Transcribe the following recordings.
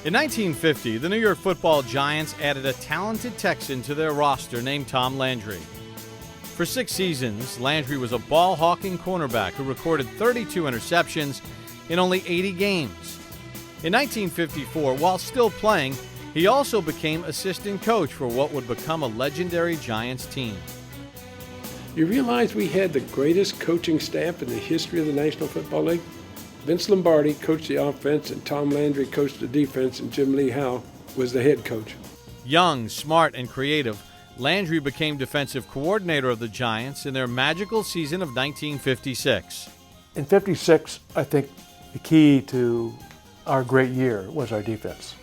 In 1950, the New York Football Giants added a talented Texan to their roster named Tom Landry. For 6 seasons, Landry was a ball-hawking cornerback who recorded 32 interceptions in only 80 games. In 1954, while still playing, he also became assistant coach for what would become a legendary Giants team. You realize we had the greatest coaching staff in the history of the National Football League? Vince Lombardi coached the offense, and Tom Landry coached the defense, and Jim Lee Howe was the head coach. Young, smart, and creative, Landry became defensive coordinator of the Giants in their magical season of 1956. In '56, I think the key to our great year was our defense.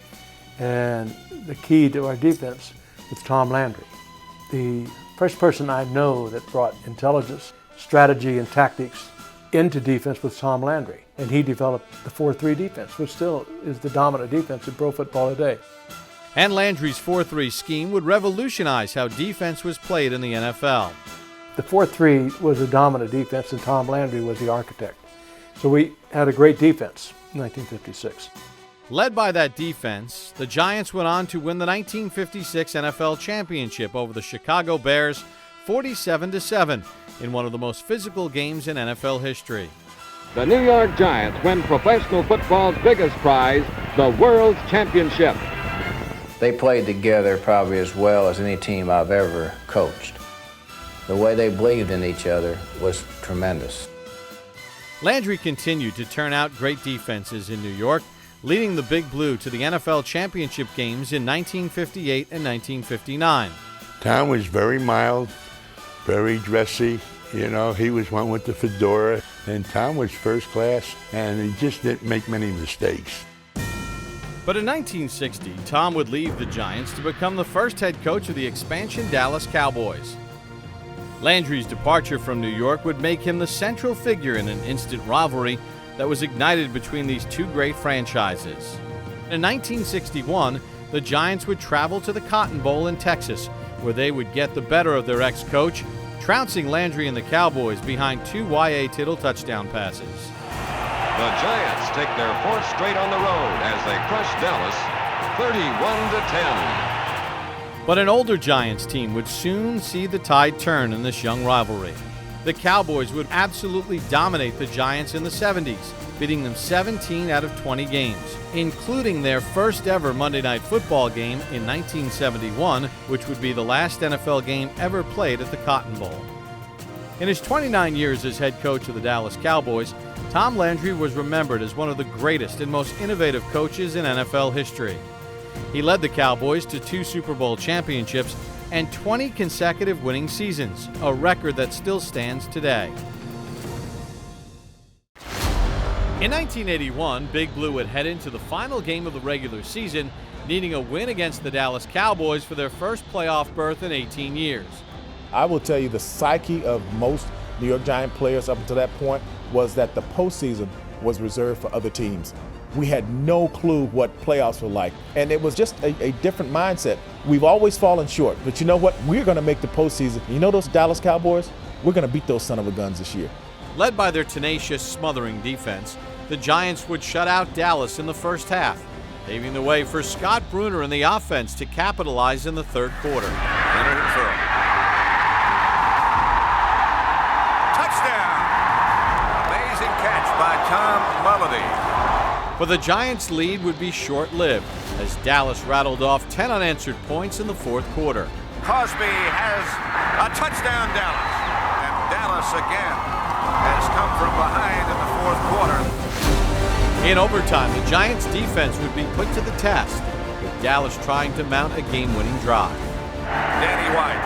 And the key to our defense was Tom Landry. The first person I know that brought intelligence, strategy, and tactics into defense was Tom Landry. And he developed the 4-3 defense, which still is the dominant defense in pro football today. And Landry's 4-3 scheme would revolutionize how defense was played in the NFL. The 4-3 was a dominant defense, and Tom Landry was the architect. So we had a great defense in 1956. Led by that defense, the Giants went on to win the 1956 NFL Championship over the Chicago Bears 47-7 in one of the most physical games in NFL history. The New York Giants win professional football's biggest prize, the World Championship. They played together probably as well as any team I've ever coached. The way they believed in each other was tremendous. Landry continued to turn out great defenses in New York, leading the Big Blue to the NFL championship games in 1958 and 1959. Tom was very mild, very dressy. You know, he was one with the fedora, and Tom was first class, and he just didn't make many mistakes. But in 1960, Tom would leave the Giants to become the first head coach of the expansion Dallas Cowboys. Landry's departure from New York would make him the central figure in an instant rivalry that was ignited between these two great franchises. In 1961, the Giants would travel to the Cotton Bowl in Texas, where they would get the better of their ex-coach, trouncing Landry and the Cowboys behind 2 Y.A. Tittle touchdown passes. The Giants take their 4th straight on the road as they crush Dallas 31-10. But an older Giants team would soon see the tide turn in this young rivalry. The Cowboys would absolutely dominate the Giants in the 70s, beating them 17 out of 20 games, including their first ever Monday Night Football game in 1971, which would be the last NFL game ever played at the Cotton Bowl. In his 29 years as head coach of the Dallas Cowboys, Tom Landry was remembered as one of the greatest and most innovative coaches in NFL history. He led the Cowboys to 2 Super Bowl championships and 20 consecutive winning seasons, a record that still stands today. In 1981, Big Blue would head into the final game of the regular season, needing a win against the Dallas Cowboys for their first playoff berth in 18 years. I will tell you the psyche of most New York Giant players up until that point was that the postseason was reserved for other teams. We had no clue what playoffs were like, and it was just a different mindset. We've always fallen short, but you know what? We're going to make the postseason. You know those Dallas Cowboys? We're going to beat those son of a guns this year. Led by their tenacious, smothering defense, the Giants would shut out Dallas in the first half, paving the way for Scott Bruner and the offense to capitalize in the third quarter. Touchdown! Amazing catch by Tom Mulledy. But the Giants' lead would be short-lived as Dallas rattled off 10 unanswered points in the fourth quarter. Cosby has a touchdown, Dallas. And Dallas again has come from behind in the fourth quarter. In overtime, the Giants' defense would be put to the test, with Dallas trying to mount a game-winning drive. Danny White.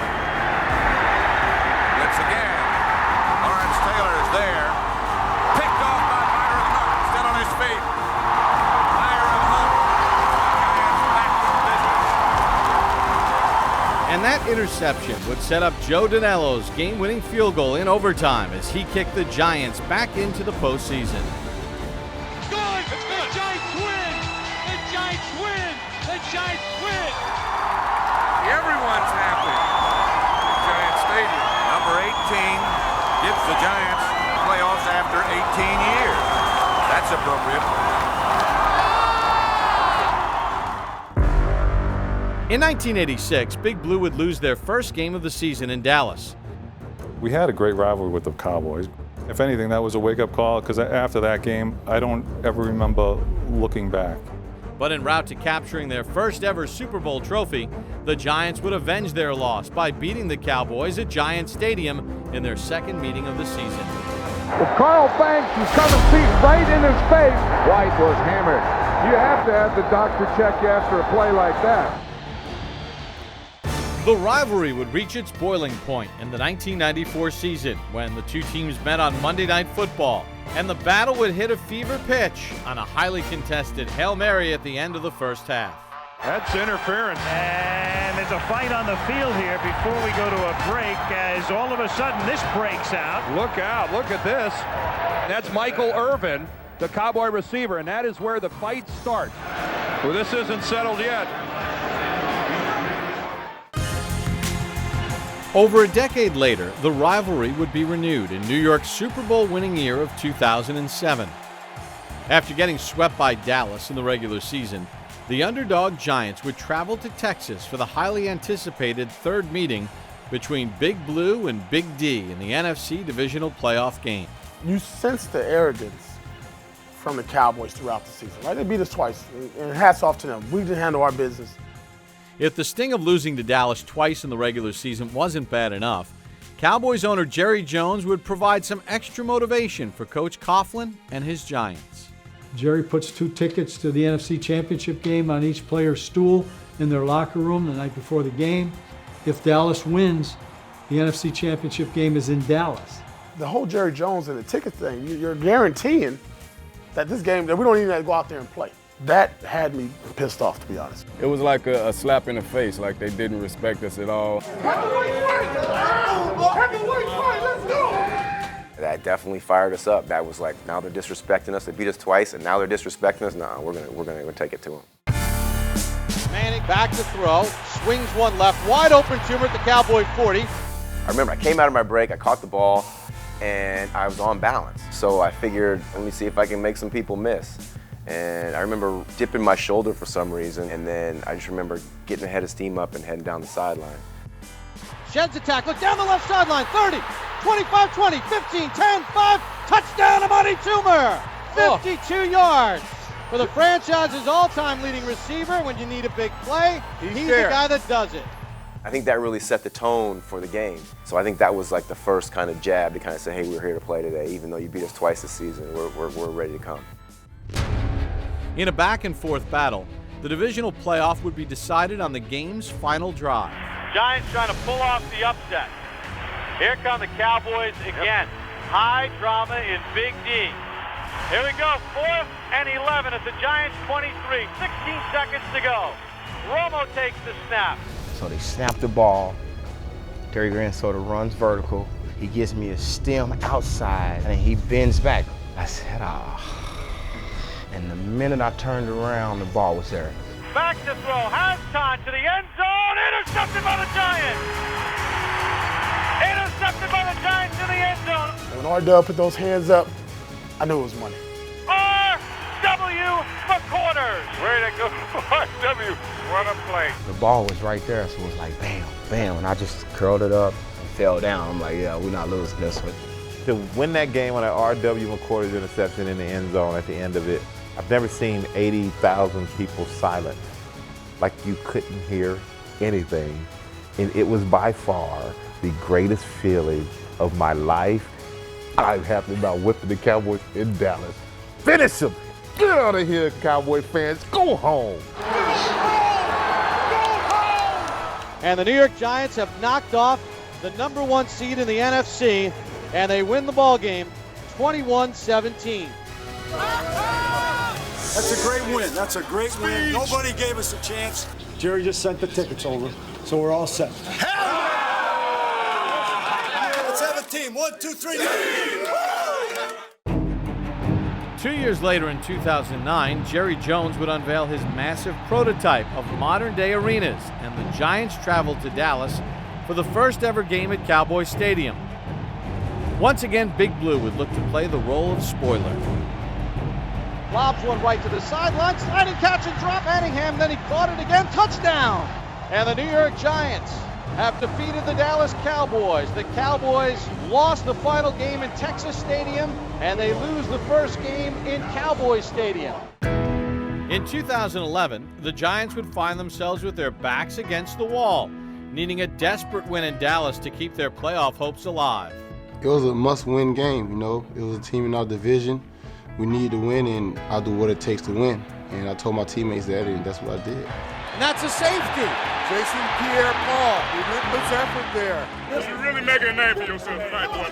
Blitz again. Lawrence Taylor is there. Picked off by Myron Hunt. Still on his feet. Myron Hunt. Giants back in business. And that interception would set up Joe Danello's game-winning field goal in overtime as he kicked the Giants back into the postseason. Everyone's happy. Giant Stadium. Number 18 gives the Giants playoffs after 18 years. That's appropriate. In 1986, Big Blue would lose their first game of the season in Dallas. We had a great rivalry with the Cowboys. If anything, that was a wake-up call, because after that game, I don't ever remember looking back. But en route to capturing their first ever Super Bowl trophy, the Giants would avenge their loss by beating the Cowboys at Giants Stadium in their second meeting of the season. Well, Carl Banks was coming feet right in his face. White was hammered. You have to have the doctor check you after a play like that. The rivalry would reach its boiling point in the 1994 season when the two teams met on Monday Night Football, and the battle would hit a fever pitch on a highly contested Hail Mary at the end of the first half. That's interference. And there's a fight on the field here before we go to a break, as all of a sudden this breaks out. Look out, look at this. That's Michael Irvin, the Cowboy receiver, and that is where the fight starts. Well, this isn't settled yet. Over a decade later, the rivalry would be renewed in New York's Super Bowl winning year of 2007. After getting swept by Dallas in the regular season, the underdog Giants would travel to Texas for the highly anticipated third meeting between Big Blue and Big D in the NFC Divisional Playoff game. You sense the arrogance from the Cowboys throughout the season, right? They beat us twice, and hats off to them. We didn't handle our business. If the sting of losing to Dallas twice in the regular season wasn't bad enough, Cowboys owner Jerry Jones would provide some extra motivation for Coach Coughlin and his Giants. Jerry puts 2 tickets to the NFC Championship game on each player's stool in their locker room the night before the game. If Dallas wins, the NFC Championship game is in Dallas. The whole Jerry Jones and the ticket thing, you're guaranteeing that this game, that we don't even have to go out there and play. That had me pissed off, to be honest. It was like a slap in the face, like they didn't respect us at all. That definitely fired us up. That was like, now they're disrespecting us. They beat us twice, and now they're disrespecting us. Nah, we're gonna take it to them. Manning back to throw, swings one left, wide open tumor at the Cowboy 40. I remember I came out of my break, I caught the ball, and I was on balance. So I figured, let me see if I can make some people miss. And I remember dipping my shoulder for some reason, and then I just remember getting the head of steam up and heading down the sideline. Sheds attack, look down the left sideline, 30, 25, 20, 15, 10, 5, touchdown Amani Toomer! 52 yards for the franchise's all-time leading receiver. When you need a big play, he's the guy that does it. I think that really set the tone for the game. So I think that was like the first kind of jab to kind of say, hey, we're here to play today. Even though you beat us twice this season, we're ready to come. In a back-and-forth battle, the divisional playoff would be decided on the game's final drive. Giants trying to pull off the upset. Here come the Cowboys again. High drama in Big D. Here we go, 4th and 11 at the Giants 23. 16 seconds to go. Romo takes the snap. So they snap the ball. Terry Grant sort of runs vertical. He gives me a stem outside, and he bends back. I said, ah. And the minute I turned around, the ball was there. Back to throw, has time to the end zone, intercepted by the Giants! Intercepted by the Giants in the end zone! And when R-Dub put those hands up, I knew it was money. R.W. McQuarters! Way to go, R.W. What a play. The ball was right there, so it was like bam, bam, and I just curled it up and fell down. I'm like, yeah, we're not losing this one. To win that game on an R.W. McQuarters interception in the end zone at the end of it, I've never seen 80,000 people silent, like you couldn't hear anything. And it was by far the greatest feeling of my life. I'm happy about whipping the Cowboys in Dallas. Finish them! Get out of here, Cowboy fans. Go home! And the New York Giants have knocked off the #1 seed in the NFC, and they win the ball game 21-17. That's a great win. That's a great win. Nobody gave us a chance. Jerry just sent the tickets over, so we're all set. Let's have a team. 1, 2, 3. 2 years later in 2009, Jerry Jones would unveil his massive prototype of modern-day arenas, and the Giants traveled to Dallas for the first ever game at Cowboy Stadium. Once again, Big Blue would look to play the role of spoiler. Lobs one right to the sideline, sliding catch and drop. Manningham, then he caught it again. Touchdown! And the New York Giants have defeated the Dallas Cowboys. The Cowboys lost the final game in Texas Stadium, and they lose the first game in Cowboys Stadium. In 2011, the Giants would find themselves with their backs against the wall, needing a desperate win in Dallas to keep their playoff hopes alive. It was a must-win game, you know. It was a team in our division. We needed to win, and I'll do what it takes to win. And I told my teammates that, and that's what I did. And that's a safety. Jason Pierre-Paul, relentless effort there. You're really making a name for yourself tonight, boy.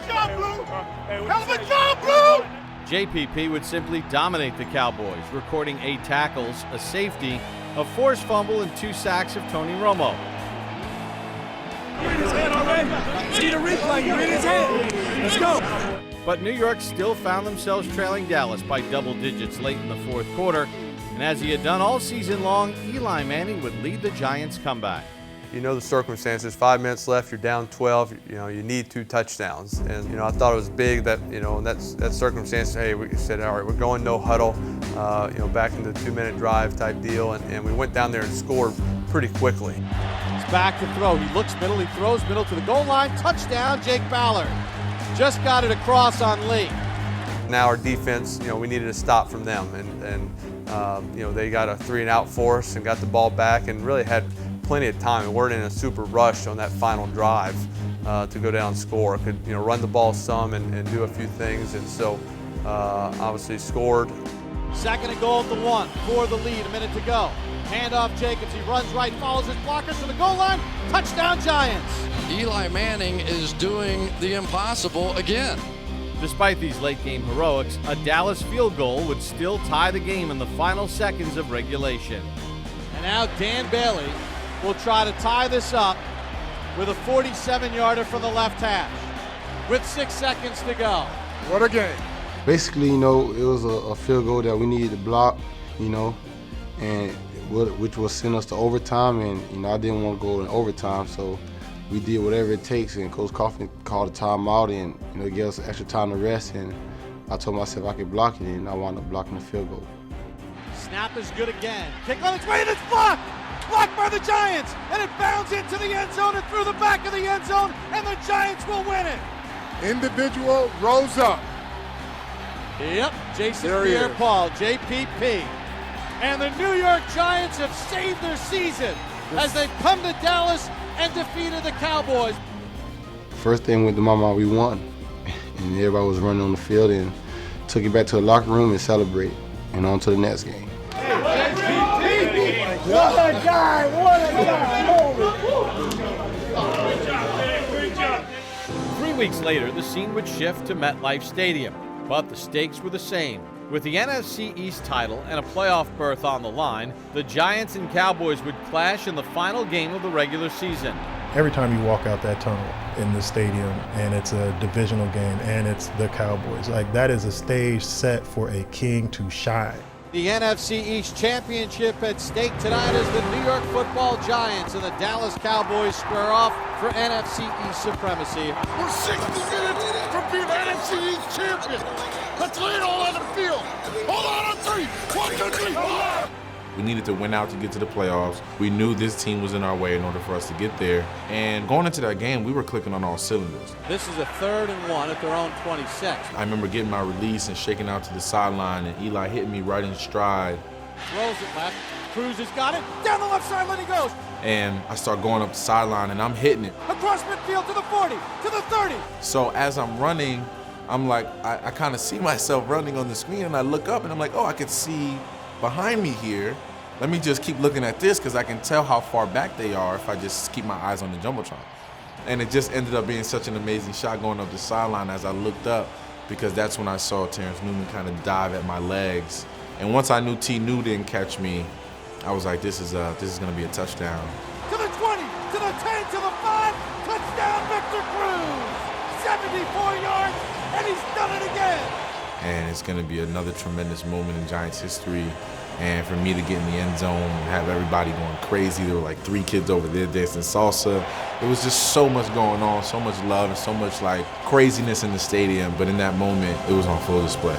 Hell of a job, Blue! JPP would simply dominate the Cowboys, recording 8 tackles, a safety, a forced fumble, and 2 sacks of Tony Romo. You're in his head already. See the replay, you're in his head. Let's go. But New York still found themselves trailing Dallas by double digits late in the fourth quarter, and as he had done all season long, Eli Manning would lead the Giants' comeback. You know the circumstances, 5 minutes left, you're down 12, you need 2 touchdowns. And, I thought it was big that, in that circumstance, hey, we said, all right, we're going no huddle, back into the 2-minute drive type deal, and we went down there and scored pretty quickly. He's back to throw. He looks middle, he throws middle to the goal line. Touchdown, Jake Ballard. Just got it across on Lee. Now our defense, we needed a stop from them, and they got a 3-and-out for us and got the ball back and really had plenty of time. We weren't in a super rush on that final drive to go down and score. Could run the ball some and do a few things, and so obviously scored. 2nd and goal at the 1 for the lead, a minute to go. Handoff Jacobs, he runs right, follows his blockers to the goal line. Touchdown Giants. Eli Manning is doing the impossible again. Despite these late game heroics, a Dallas field goal would still tie the game in the final seconds of regulation. And now Dan Bailey will try to tie this up with a 47-yarder from the left hash with 6 seconds to go. What a game. Basically, it was a field goal that we needed to block, and which will send us to overtime, and, I didn't want to go in overtime, so we did whatever it takes, and Coach Coughlin called a timeout, and, it gave us extra time to rest, and I told myself I could block it, and I wound up blocking the field goal. Snap is good again. Kick on its way, and it's blocked! Blocked by the Giants, and it bounds into the end zone and through the back of the end zone, and the Giants will win it. Individual rose up. Yep, Jason Pierre-Paul, JPP. And the New York Giants have saved their season as they've come to Dallas and defeated the Cowboys. First thing went to my mind, we won. And everybody was running on the field and took it back to the locker room and celebrated. And on to the next game. What a guy! What a guy! 3 weeks later, the scene would shift to MetLife Stadium, but the stakes were the same. With the NFC East title and a playoff berth on the line, the Giants and Cowboys would clash in the final game of the regular season. Every time you walk out that tunnel in the stadium and it's a divisional game and it's the Cowboys, that is a stage set for a king to shine. The NFC East Championship at stake tonight as the New York Football Giants and the Dallas Cowboys square off for NFC East supremacy. We're 60 minutes from being NFC East champion. Let's lay it all on the field. Hold on 3. 1, 2, 3, 4. We needed to win out to get to the playoffs. We knew this team was in our way in order for us to get there. And going into that game, we were clicking on all cylinders. This is a 3rd and 1 at their own 26. I remember getting my release and shaking out to the sideline, and Eli hit me right in stride. Throws it left. Cruz has got it. Down the left sideline he goes. And I start going up the sideline, and I'm hitting it. Across midfield to the 40, to the 30. So as I'm running, I'm like, I kind of see myself running on the screen, and I look up, and I'm like, oh, I can see behind me here. Let me just keep looking at this because I can tell how far back they are if I just keep my eyes on the Jumbotron. And it just ended up being such an amazing shot going up the sideline as I looked up, because that's when I saw Terrence Newman kind of dive at my legs. And once I knew T. New didn't catch me, I was like, this is going to be a touchdown. To the 20, to the 10, to the 5, touchdown Victor Cruz! 74 yards, and he's done it again! And it's going to be another tremendous moment in Giants history. And for me to get in the end zone and have everybody going crazy, there were like 3 kids over there dancing salsa. It was just so much going on, so much love, and so much craziness in the stadium. But in that moment, it was on full display.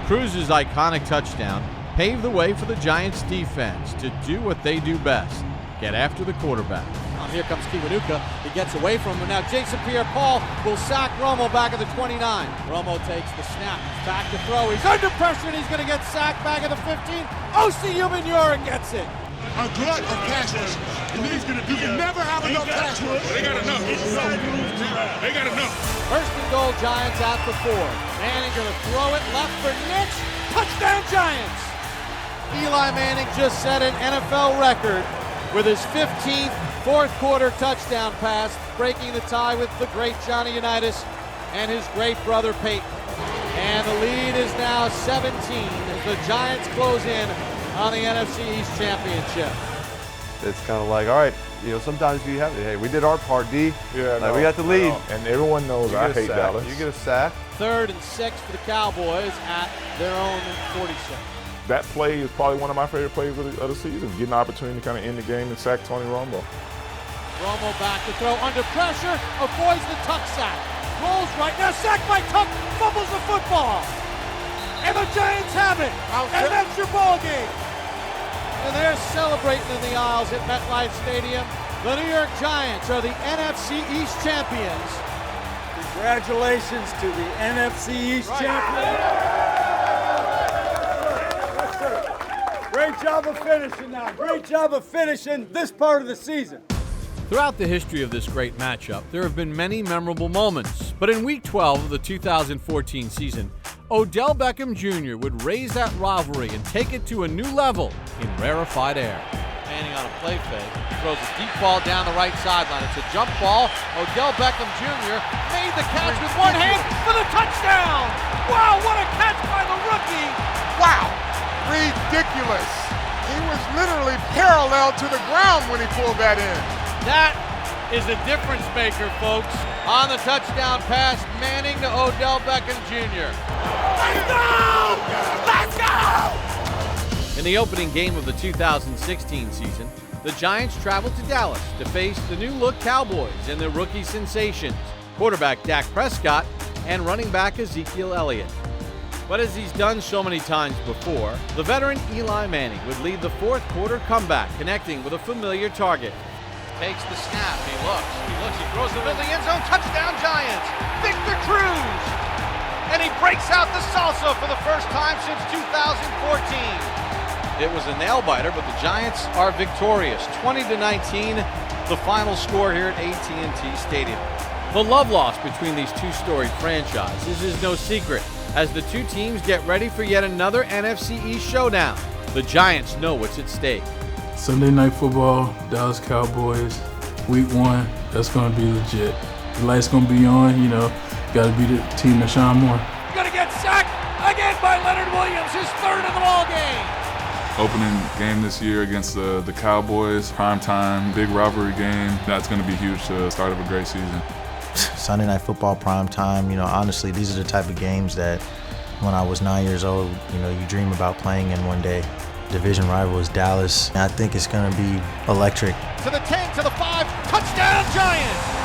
Cruz's iconic touchdown paved the way for the Giants defense to do what they do best, get after the quarterback. Here comes Kiwanuka. He gets away from him. Now Jason Pierre-Paul will sack Romo back at the 29. Romo takes the snap. He's back to throw. He's under pressure, and he's going to get sacked back at the 15. O.C. Umenyiora gets it. A glut of pass rush. You can never have enough pass rush. They got enough. They got enough. First and goal, Giants at the 4. Manning going to throw it left for Nix. Touchdown, Giants. Eli Manning just set an NFL record with his 15th fourth-quarter touchdown pass, breaking the tie with the great Johnny Unitas and his great brother Peyton. And the lead is now 17 as the Giants close in on the NFC East Championship. It's kind of like, all right, sometimes you have it. Hey, we did our part, D. Yeah, we got the lead. And everyone knows I hate Dallas. You get a sack. 3rd and 6 for the Cowboys at their own 46. That play is probably one of my favorite plays of the season, getting an opportunity to kind of end the game and sack Tony Romo. Romo back to throw, under pressure, avoids the Tuck sack. Rolls right, now sacked by Tuck, fumbles the football. And the Giants have it, and that's your ball game. And they're celebrating in the aisles at MetLife Stadium. The New York Giants are the NFC East champions. Congratulations to the NFC East champions. Great job of finishing now. Great job of finishing this part of the season. Throughout the history of this great matchup, there have been many memorable moments. But in Week 12 of the 2014 season, Odell Beckham Jr. would raise that rivalry and take it to a new level in rarefied air. Manning on a play fake, throws a deep ball down the right sideline. It's a jump ball. Odell Beckham Jr. made the catch with one hand for the touchdown. Wow, what a catch by the rookie. Wow, ridiculous. He was literally parallel to the ground when he pulled that in. That is a difference maker, folks. On the touchdown pass, Manning to Odell Beckham Jr. Let's go! Let's go! In the opening game of the 2016 season, the Giants traveled to Dallas to face the new-look Cowboys and their rookie sensations, quarterback Dak Prescott and running back Ezekiel Elliott. But as he's done so many times before, the veteran Eli Manning would lead the fourth-quarter comeback, connecting with a familiar target. Takes the snap, he throws it in the end zone, touchdown Giants, Victor Cruz! And he breaks out the salsa for the first time since 2014. It was a nail-biter, but the Giants are victorious, 20-19, the final score here at AT&T Stadium. The love lost between these two storied franchises is no secret, as the two teams get ready for yet another NFC East showdown. The Giants know what's at stake. Sunday Night Football, Dallas Cowboys, Week 1, that's going to be legit. The light's going to be on, got to be the team that shine more. Going to get sacked again by Leonard Williams, his third in the ball game. Opening game this year against the Cowboys, primetime, big rivalry game. That's going to be huge to the start of a great season. Sunday Night Football, primetime, honestly, these are the type of games that when I was 9 years old, you dream about playing in one day. Division rival is Dallas. I think it's going to be electric. To the 10, to the 5, touchdown Giants!